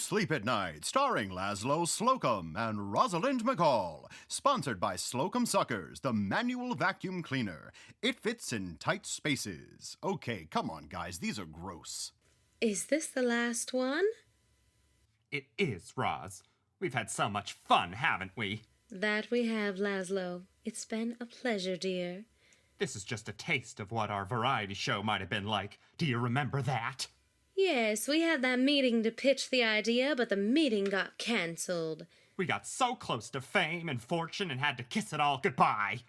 Sleep at Night, starring Laszlo Slocumb and Rosalind McCall. Sponsored by Slocumb Suckers, the manual vacuum cleaner. It fits in tight spaces. Okay, come on, guys, these are gross. Is this the last one? It is, Roz. We've had so much fun, haven't we? That we have, Laszlo. It's been a pleasure, dear. This is just a taste of what our variety show might have been like. Do you remember that? Yes, we had that meeting to pitch the idea, but the meeting got cancelled. We got so close to fame and fortune and had to kiss it all goodbye.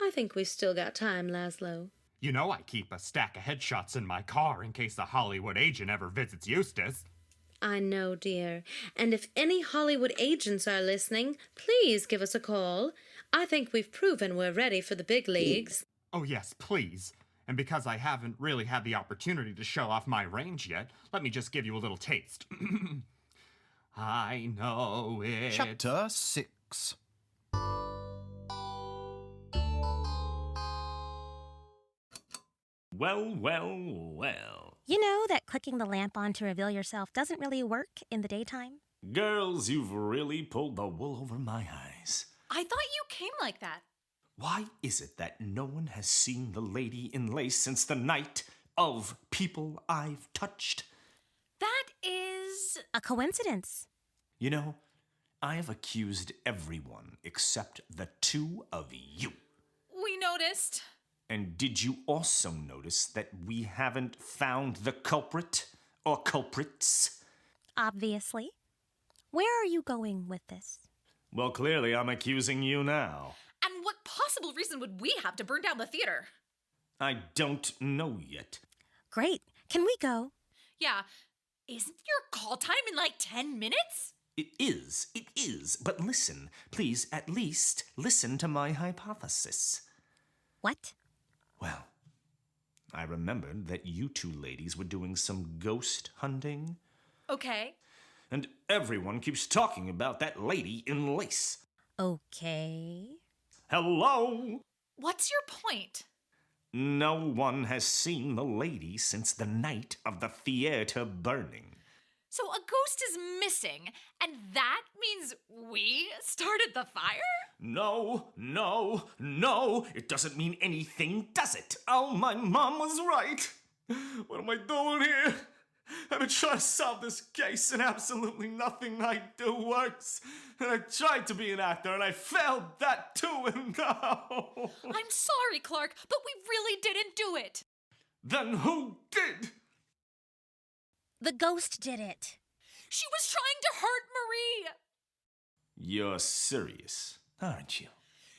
I think we've still got time, Laszlo. You know I keep a stack of headshots in my car in case a Hollywood agent ever visits Eustis. I know, dear. And if any Hollywood agents are listening, please give us a call. I think we've proven we're ready for the big leagues. Oh yes, please. And because I haven't really had the opportunity to show off my range yet, let me just give you a little taste. I know it. Chapter 6. Well, well, well. You know that clicking the lamp on to reveal yourself doesn't really work in the daytime? Girls, you've really pulled the wool over my eyes. I thought you came like that. Why is it that no one has seen the lady in lace since the night of People I've Touched? That is... A coincidence. You know, I have accused everyone except the two of you. We noticed. And did you also notice that we haven't found the culprit or culprits? Obviously. Where are you going with this? Well, clearly I'm accusing you now. And what possible reason would we have to burn down the theater? I don't know yet. Great. Can we go? Yeah, isn't your call time in like 10 minutes? It is. But listen, please, at least listen to my hypothesis. What? Well, I remembered that you two ladies were doing some ghost hunting. Okay. And everyone keeps talking about that lady in lace. Okay. Hello? What's your point? No one has seen the lady since the night of the theater burning. So a ghost is missing, and that means we started the fire? No. It doesn't mean anything, does it? Oh, my mom was right. What am I doing here? I've been trying to solve this case, and absolutely nothing I do works. And I tried to be an actor, and I failed that too, and now... I'm sorry, Clark, but we really didn't do it. Then who did? The ghost did it. She was trying to hurt Marie. You're serious, aren't you?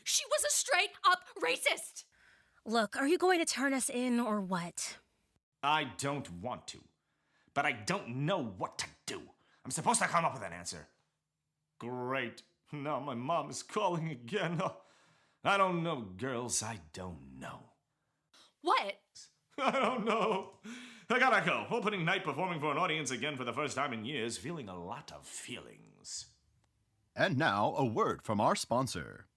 She was a straight-up racist. Look, are you going to turn us in or what? I don't want to, but I don't know what to do. I'm supposed to come up with an answer. Great. Now my mom is calling again. Oh, I don't know, girls. I don't know. What? I don't know. I gotta go. Opening night performing for an audience again for the first time in years. Feeling a lot of feelings. And now, a word from our sponsor.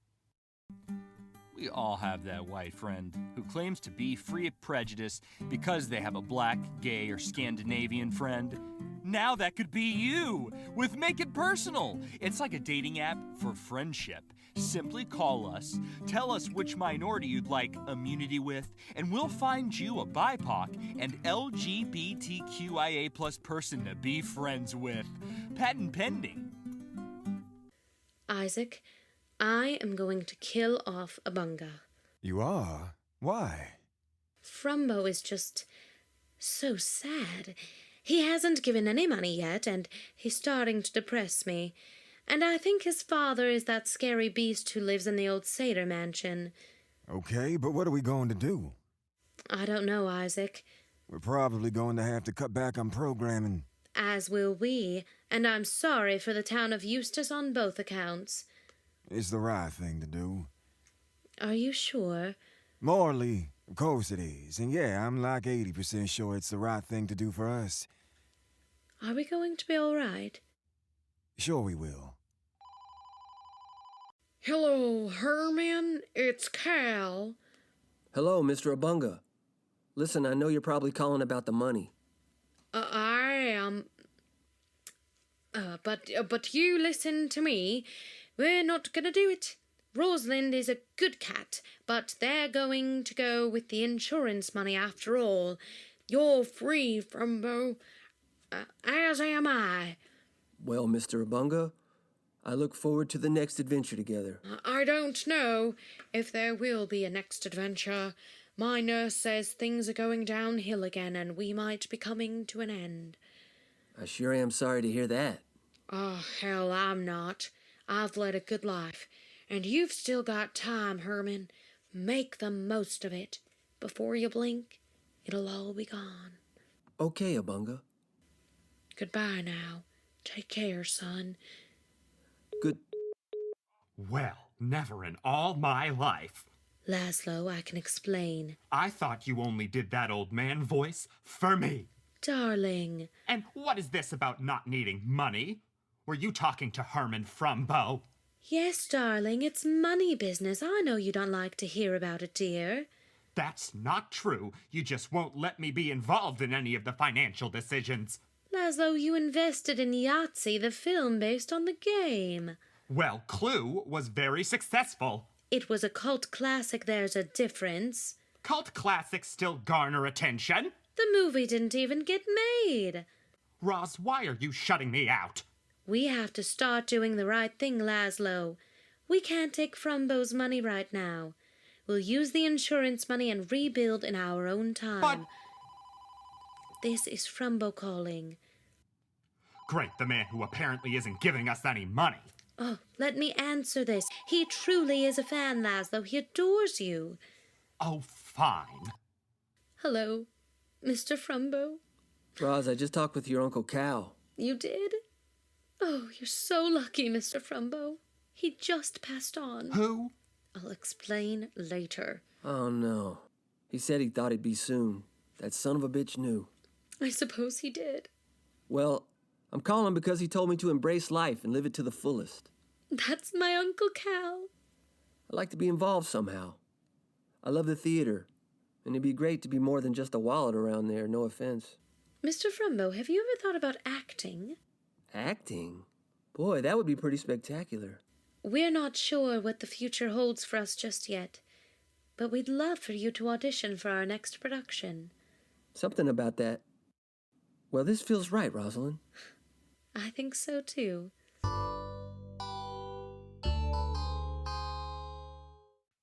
We all have that white friend who claims to be free of prejudice because they have a black, gay, or Scandinavian friend. Now that could be you with Make It Personal. It's like a dating app for friendship. Simply call us, tell us which minority you'd like immunity with, and we'll find you a BIPOC and LGBTQIA+ person to be friends with. Patent pending. Isaac, I am going to kill off Abunga. You are? Why? Frumbo is just so sad. He hasn't given any money yet, and he's starting to depress me. And I think his father is that scary beast who lives in the old Seder mansion. Okay, but what are we going to do? I don't know, Isaac. We're probably going to have to cut back on programming. As will we, and I'm sorry for the town of Eustis on both accounts. It's the right thing to do. Are you sure? Morally, of course it is. And yeah, I'm like 80% sure it's the right thing to do for us. Are we going to be all right? Sure we will. Hello, Herman. It's Cal. Hello, Mr. Abunga. Listen, I know you're probably calling about the money. I am. But you listen to me. We're not gonna do it. Rosalind is a good cat, but they're going to go with the insurance money after all. You're free, Frumbo, as am I. Well, Mr. Abunga, I look forward to the next adventure together. I don't know if there will be a next adventure. My nurse says things are going downhill again and we might be coming to an end. I sure am sorry to hear that. Oh, hell, I'm not. I've led a good life. And you've still got time, Herman. Make the most of it. Before you blink, it'll all be gone. Okay, Abunga. Goodbye now. Take care, son. Good. Well, never in all my life. Laszlo, I can explain. I thought you only did that old man voice for me. Darling. And what is this about not needing money? Were you talking to Herman Frumbo? Yes, darling, it's money business. I know you don't like to hear about it, dear. That's not true. You just won't let me be involved in any of the financial decisions. Laszlo, you invested in Yahtzee, the film based on the game. Well, Clue was very successful. It was a cult classic, there's a difference. Cult classics still garner attention. The movie didn't even get made. Roz, why are you shutting me out? We have to start doing the right thing, Laszlo. We can't take Frumbo's money right now. We'll use the insurance money and rebuild in our own time. But... This is Frumbo calling. Great, the man who apparently isn't giving us any money. Oh, let me answer this. He truly is a fan, Laszlo. He adores you. Oh, fine. Hello, Mr. Frumbo. Roz, I just talked with your Uncle Cal. You did? Oh, you're so lucky, Mr. Frumbo. He just passed on. Who? I'll explain later. Oh, no. He said he thought he'd be soon. That son of a bitch knew. I suppose he did. Well, I'm calling because he told me to embrace life and live it to the fullest. That's my Uncle Cal. I'd like to be involved somehow. I love the theater, and it'd be great to be more than just a wallet around there, no offense. Mr. Frumbo, have you ever thought about acting? Acting? Boy, that would be pretty spectacular. We're not sure what the future holds for us just yet, but we'd love for you to audition for our next production. Something about that. Well, this feels right, Rosalind. I think so, too.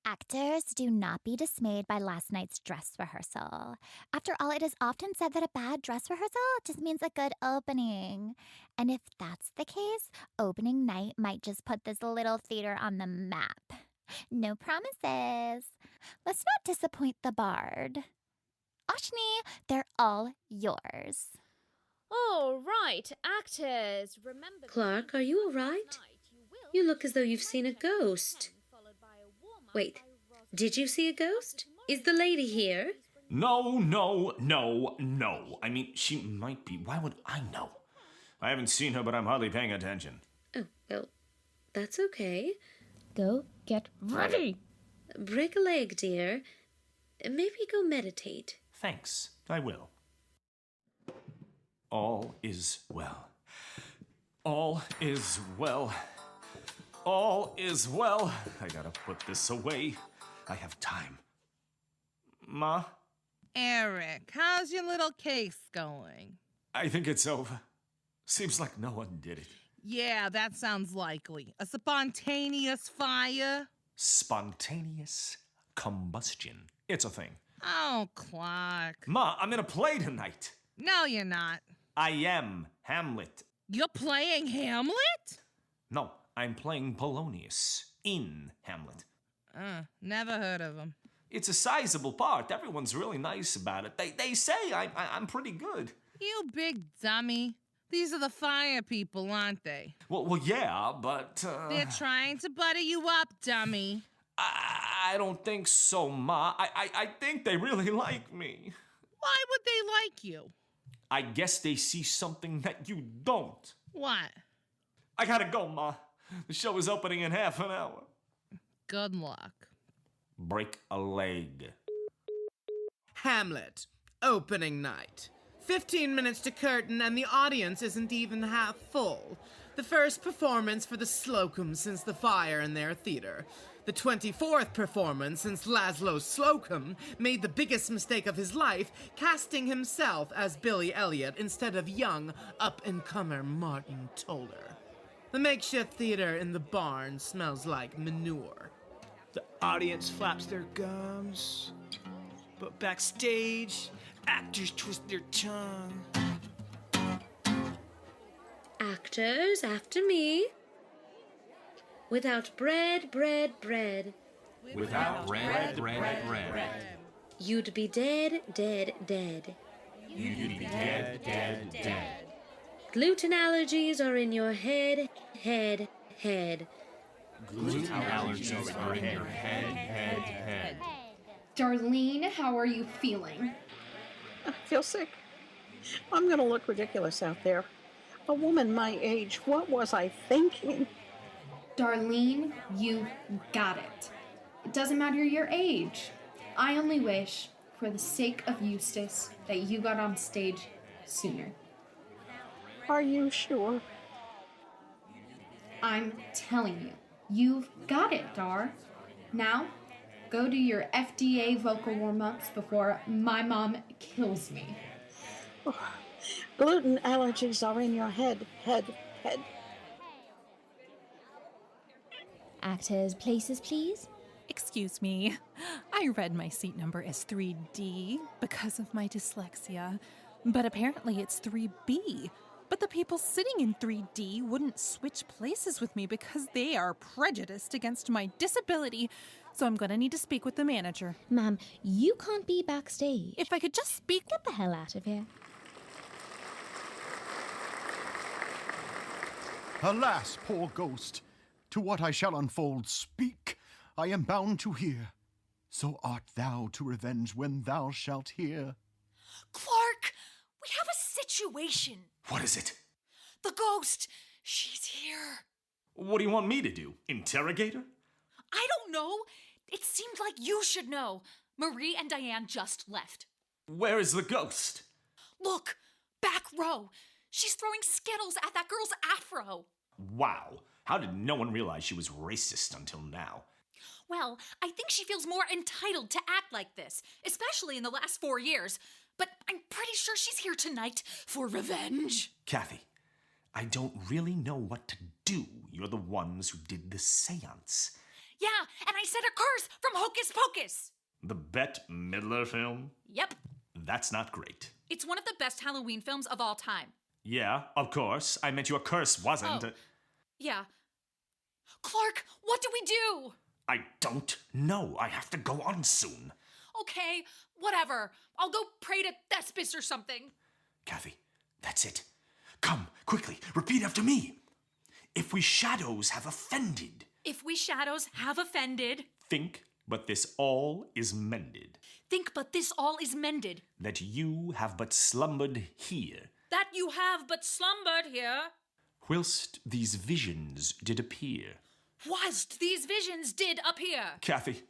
Actors, do not be dismayed by last night's dress rehearsal. After all, it is often said that a bad dress rehearsal just means a good opening. And if that's the case, opening night might just put this little theater on the map. No promises. Let's not disappoint the bard. Ashni, they're all yours. All right, actors, remember... Clark, are you all right? You look as though you've seen a ghost. Wait, did you see a ghost? Is the lady here? No. I mean, she might be. Why would I know? I haven't seen her, but I'm hardly paying attention. Oh, well, that's okay. Go get ready. Break a leg, dear. Maybe go meditate. Thanks, I will. All is well. All is well. All is well. I gotta put this away. I have time. Ma? Eric, how's your little case going? I think it's over. Seems like no one did it. Yeah, that sounds likely. A spontaneous fire? Spontaneous combustion. It's a thing. Oh, Clark. Ma, I'm in a play tonight. No, you're not. I am Hamlet. You're playing Hamlet? No, I'm playing Polonius in Hamlet. Never heard of him. It's a sizable part. Everyone's really nice about it. They say I'm pretty good. You big dummy. These are the fire people, aren't they? Well, yeah, but... They're trying to butter you up, dummy. I don't think so, Ma. I think they really like me. Why would they like you? I guess they see something that you don't. What? I gotta go, Ma. The show is opening in half an hour. Good luck. Break a leg. Hamlet, opening night. 15 minutes to curtain and the audience isn't even half full. The first performance for the Slocumb since the fire in their theater. The 24th performance since Laszlo Slocumb made the biggest mistake of his life, casting himself as Billy Elliot instead of young, up-and-comer Martin Toller. The makeshift theater in the barn smells like manure. The audience flaps their gums, but backstage, actors twist their tongue. Actors, after me. Without bread, bread, bread. Without bread, bread, bread. You'd be dead, dead, dead. You'd be dead, dead, dead. Gluten allergies are in your head, head, head. Gluten allergies are in your head, head, head. Darlene, how are you feeling? I feel sick. I'm gonna look ridiculous out there. A woman my age, what was I thinking? Darlene, you've got it. It doesn't matter your age. I only wish, for the sake of Eustis, that you got on stage sooner. Are you sure? I'm telling you, you've got it, Dar. Now, go do your FDA vocal warm-ups before my mom kills me. Oh, gluten allergies are in your head, head, head. Actors, places, please. Excuse me. I read my seat number as 3D because of my dyslexia, but apparently it's 3B. But the people sitting in 3D wouldn't switch places with me because they are prejudiced against my disability. So I'm gonna need to speak with the manager. Ma'am, you can't be backstage. If I could just speak... Get the hell out of here. Alas, poor ghost, to what I shall unfold speak, I am bound to hear. So art thou to revenge when thou shalt hear. Clark, we have a situation. What is it? The ghost, she's here. What do you want me to do? Interrogate her? I don't know. It seemed like you should know. Marie and Diane just left. Where is the ghost? Look, back row. She's throwing Skittles at that girl's afro. Wow, how did no one realize she was racist until now? Well, I think she feels more entitled to act like this, especially in the last 4 years. But I'm pretty sure she's here tonight for revenge. Kathy, I don't really know what to do. You're the ones who did the seance. Yeah, and I said a curse from Hocus Pocus. The Bette Midler film? Yep. That's not great. It's one of the best Halloween films of all time. Yeah, of course. I meant your curse wasn't. Oh. Yeah. Clark, what do we do? I don't know. I have to go on soon. Okay, whatever. I'll go pray to Thespis or something. Kathy, that's it. Come, quickly, repeat after me. If we shadows have offended. If we shadows have offended. Think, but this all is mended. Think, but this all is mended. That you have but slumbered here. That you have but slumbered here. Whilst these visions did appear. Whilst these visions did appear. Kathy,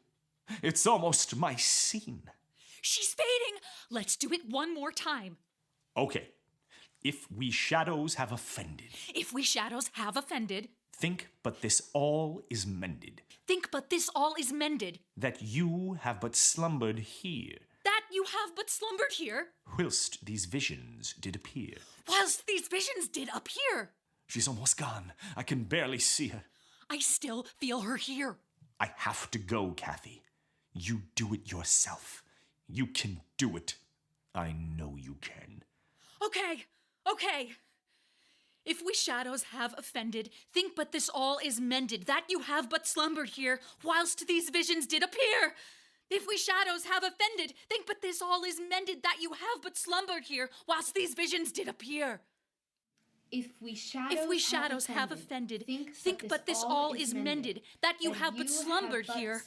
it's almost my scene. She's fading. Let's do it one more time. Okay. If we shadows have offended. If we shadows have offended. Think, but this all is mended. Think, but this all is mended. That you have but slumbered here. That you have but slumbered here. Whilst these visions did appear. Whilst these visions did appear. She's almost gone. I can barely see her. I still feel her here. I have to go, Kathy. You do it yourself. You can do it. I know you can. Okay. If we shadows have offended, think but this all is mended, that you have but slumbered here, whilst these visions did appear. If we shadows have offended, think but this all is mended, that you have but slumbered here, whilst these visions did appear. If we shadows have offended, think but this all is mended, that you have but slumbered here,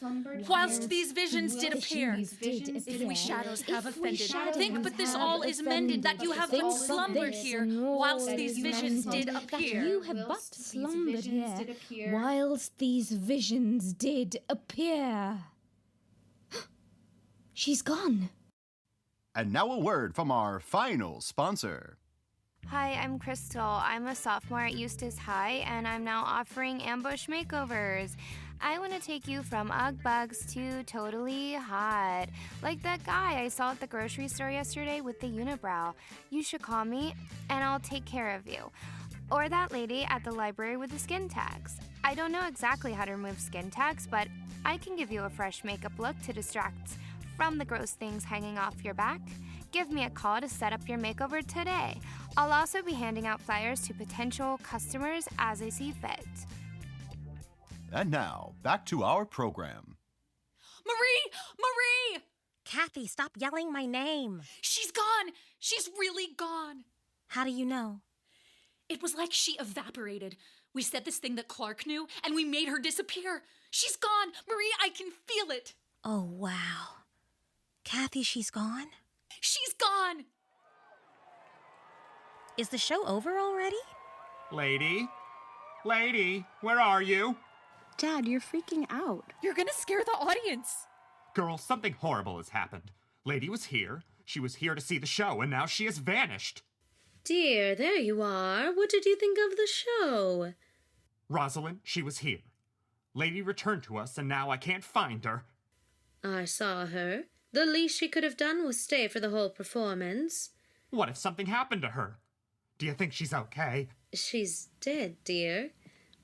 whilst these visions did appear. If we shadows have offended, think but this all is mended, that you have but slumbered here, whilst these visions did appear. You have but slumbered here, whilst these visions did appear. She's gone. And now a word from our final sponsor. Hi, I'm Crystal. I'm a sophomore at Eustis High, and I'm now offering ambush makeovers. I want to take you from Ugg Bugs to totally hot. Like that guy I saw at the grocery store yesterday with the unibrow. You should call me, and I'll take care of you. Or that lady at the library with the skin tags. I don't know exactly how to remove skin tags, but I can give you a fresh makeup look to distract from the gross things hanging off your back. Give me a call to set up your makeover today. I'll also be handing out flyers to potential customers as I see fit. And now, back to our program. Marie! Marie! Kathy, stop yelling my name. She's gone! She's really gone! How do you know? It was like she evaporated. We said this thing that Clark knew, and we made her disappear. She's gone! Marie, I can feel it! Oh, wow. Kathy, she's gone? She's gone! Is the show over already? Lady? Lady, where are you? Dad, you're freaking out. You're gonna scare the audience. Girl, something horrible has happened. Lady was here. She was here to see the show, and now she has vanished. Dear, there you are. What did you think of the show? Rosalind, she was here. Lady returned to us, and now I can't find her. I saw her. The least she could have done was stay for the whole performance. What if something happened to her? Do you think she's okay? She's dead, dear.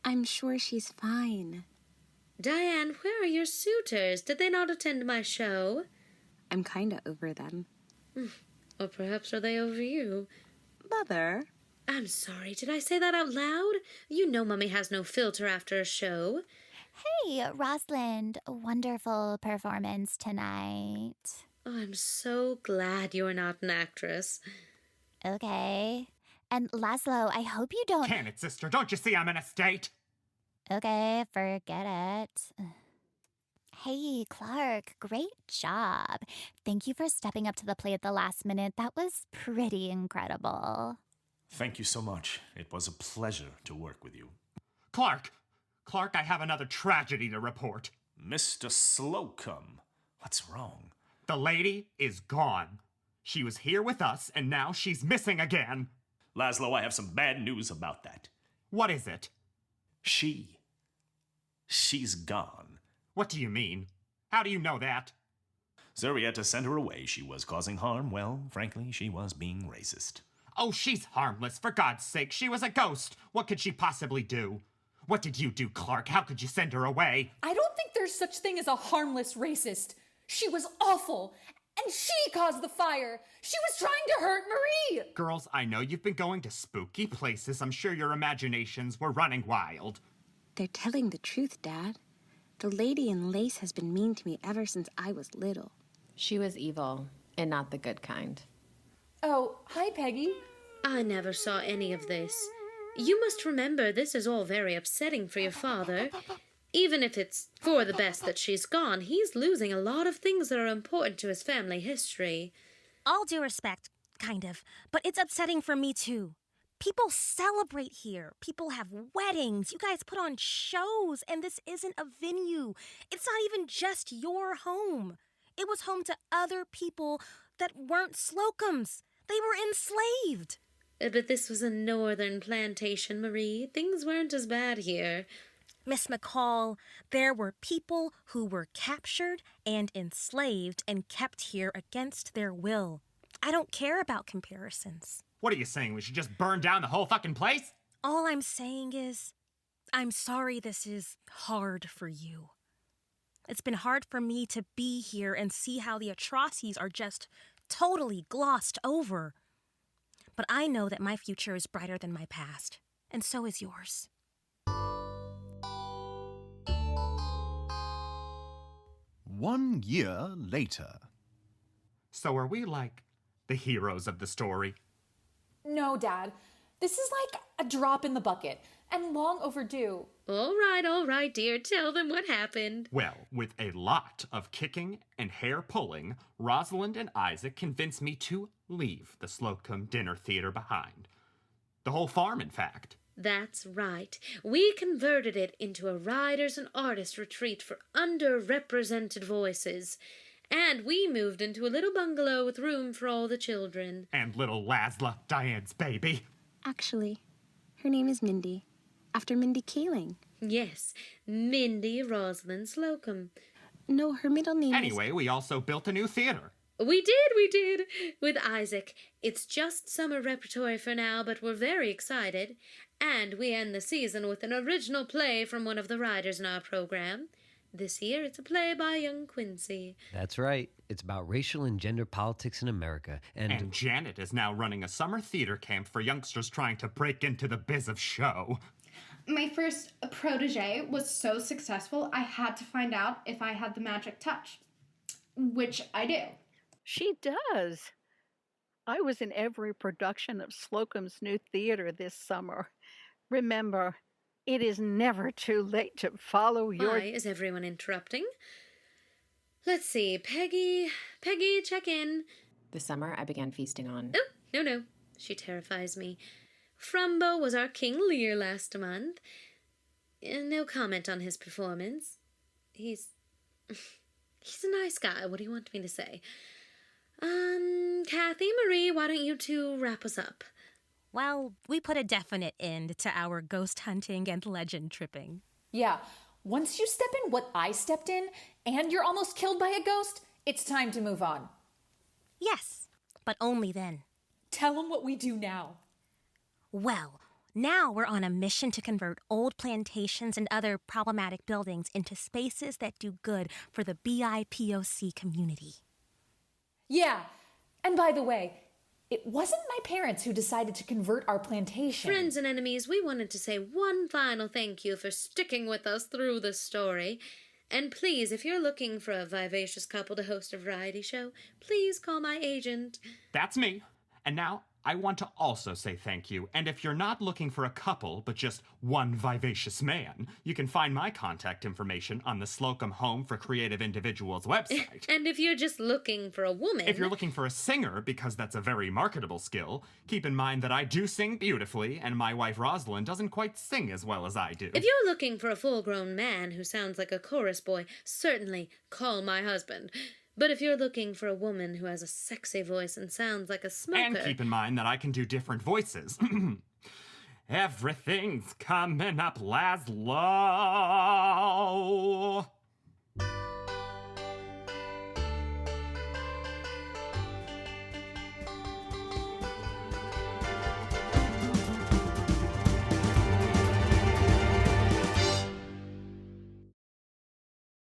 I'm sure she's fine. Diane, where are your suitors? Did they not attend my show? I'm kinda over them. Or perhaps are they over you? Mother? I'm sorry, did I say that out loud? You know Mummy has no filter after a show. Hey, Rosalind, a wonderful performance tonight. Oh, I'm so glad you're not an actress. Okay. And Laszlo, I hope you don't... Can it, sister? Don't you see I'm in a state? Okay, forget it. Hey, Clark, great job. Thank you for stepping up to the plate at the last minute. That was pretty incredible. Thank you so much. It was a pleasure to work with you. Clark! Clark, I have another tragedy to report. Mr. Slocumb, what's wrong? The lady is gone. She was here with us, and now she's missing again. Laszlo, I have some bad news about that. What is it? She's gone. What do you mean? How do you know that? Sir, we had to send her away. She was causing harm. Well, frankly, she was being racist. Oh, she's harmless. For God's sake, she was a ghost. What could she possibly do? What did you do, Clark? How could you send her away? I don't think there's such thing as a harmless racist. She was awful, and she caused the fire. She was trying to hurt Marie. Girls, I know you've been going to spooky places. I'm sure your imaginations were running wild. They're telling the truth, Dad. The lady in lace has been mean to me ever since I was little. She was evil, and not the good kind. Oh, hi, Peggy. I never saw any of this. You must remember this is all very upsetting for your father. Even if it's for the best that she's gone, he's losing a lot of things that are important to his family history. All due respect, kind of, but it's upsetting for me too. People celebrate here. People have weddings. You guys put on shows, and this isn't a venue. It's not even just your home. It was home to other people that weren't Slocumbs. They were enslaved. But this was a northern plantation, Marie. Things weren't as bad here. Miss McCall, there were people who were captured and enslaved and kept here against their will. I don't care about comparisons. What are you saying? We should just burn down the whole fucking place? All I'm saying is, I'm sorry this is hard for you. It's been hard for me to be here and see how the atrocities are just totally glossed over. But I know that my future is brighter than my past, and so is yours. 1 year later. So are we like the heroes of the story? No, Dad. This is like a drop in the bucket, and long overdue. All right, dear. Tell them what happened. Well, with a lot of kicking and hair pulling, Rosalind and Isaac convinced me to leave the Slocumb Dinner Theatre behind. The whole farm, in fact. That's right. We converted it into a writers' and artists' retreat for underrepresented voices. And we moved into a little bungalow with room for all the children. And little Laszlo, Diane's baby. Actually, her name is Mindy, after Mindy Kaling. Yes, Mindy Rosalind Slocumb. No, her middle name Anyway, we also built a new theater. We did, with Isaac. It's just summer repertory for now, but we're very excited. And we end the season with an original play from one of the writers in our program. This year, it's a play by young Quincy. That's right. It's about racial and gender politics in America. And Janet is now running a summer theater camp for youngsters trying to break into the biz of show. My first protege was so successful, I had to find out if I had the magic touch, which I do. She does. I was in every production of Slocumb's new theater this summer. Remember, it is never too late to follow your... Why is everyone interrupting? Let's see, Peggy, check in. This summer, I began feasting on... Oh, no. She terrifies me. Frumbo was our King Lear last month. No comment on his performance. He's a nice guy. What do you want me to say? Kathy, Marie, why don't you two wrap us up? Well, we put a definite end to our ghost hunting and legend tripping. Yeah, once you step in what I stepped in, and you're almost killed by a ghost, it's time to move on. Yes, but only then. Tell them what we do now. Well, now we're on a mission to convert old plantations and other problematic buildings into spaces that do good for the BIPOC community. Yeah, and by the way, it wasn't my parents who decided to convert our plantation. Friends and enemies, we wanted to say one final thank you for sticking with us through this story. And please, if you're looking for a vivacious couple to host a variety show, please call my agent. That's me. And now, I want to also say thank you. And if you're not looking for a couple, but just one vivacious man, you can find my contact information on the Slocumb Home for Creative Individuals website. And if you're just looking for a woman... If you're looking for a singer, because that's a very marketable skill, keep in mind that I do sing beautifully, and my wife Rosalind doesn't quite sing as well as I do. If you're looking for a full-grown man who sounds like a chorus boy, certainly call my husband. But if you're looking for a woman who has a sexy voice and sounds like a smoker... And keep in mind that I can do different voices. Everything's coming up, Laszlo.